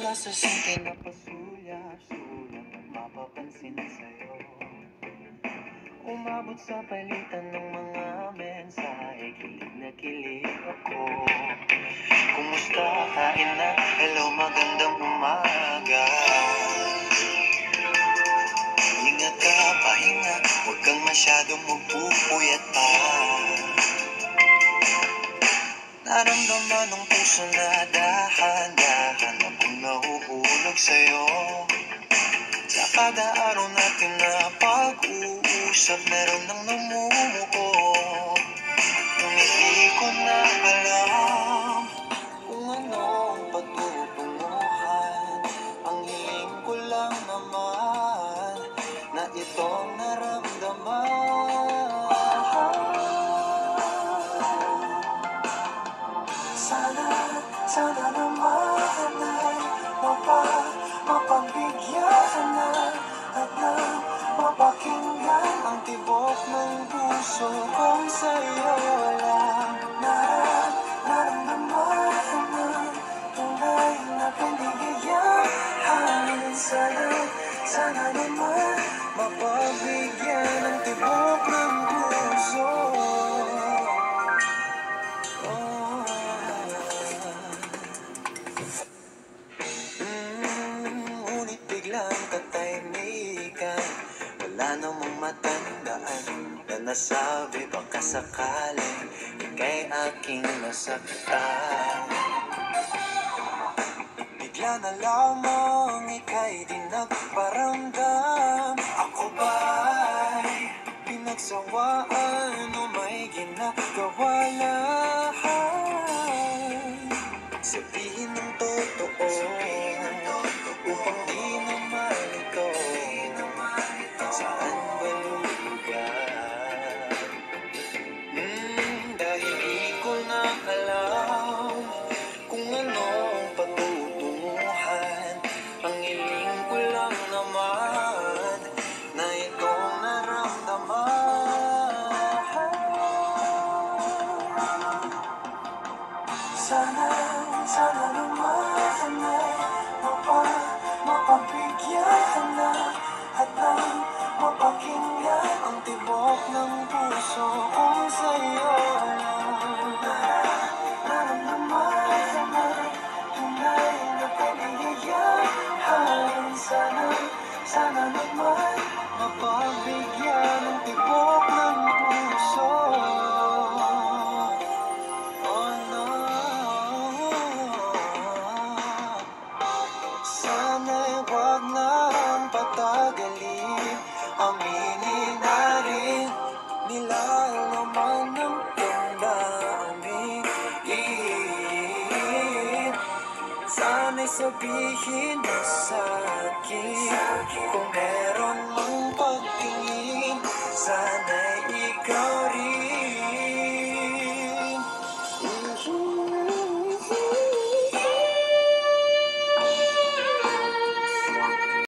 Sasasing pinapasuya-sulat at mapapansin sa'yo. Umabot sa palitan ng mga mensahe, kilig na kilig ako. Kumusta, kain na, hello, magandang umaga. Ingat ka, pahinga, huwag kang masyadong magpupuyat pa. Naramdaman ng puso na dahan-dahan akong nahuhulog sa'yo. Sa kada araw natin na pag-uusap, meron nang namumuo. Ngunit di ko na alam kung ano ang patutunguhan. Ang hiling ko lang naman na itong naramdaman. Sana naman ay mapagbigyan na at nang mapakinggan ang tibok ng puso kong sa'yo lang naramdaman na tunay na pinigyan. Sana naman mapagbigyan ang tibok ng puso. Ngunit biglang katahimikan, wala namang matandaan na nasabi baka sakaling ika'y aking nasaktan. Bigla na lamang ika'y di nagparamdam. Ako ba'y pinagsawaan o may ginagawa lahat? Sabihin ng totoo upang di naman ito saan ba lulugar. Dahil di ko na alam kung ano ang patutunguhan. Ang hiling ko lang naman na itong naramdaman. Sana naman ay mapagbigyan na at nang mapakinggan ang tibok ng puso kung sa'yo lang naramdaman na tunay na pinigyan. Sana naman mapagbigyan ang tibok ng puso. Sana'y wag nang patagalin, aminin na rin nila naman ng damdamin. Sana'y sabihin mo sa'kin kung meron mong pagtingin. Sana'y ikaw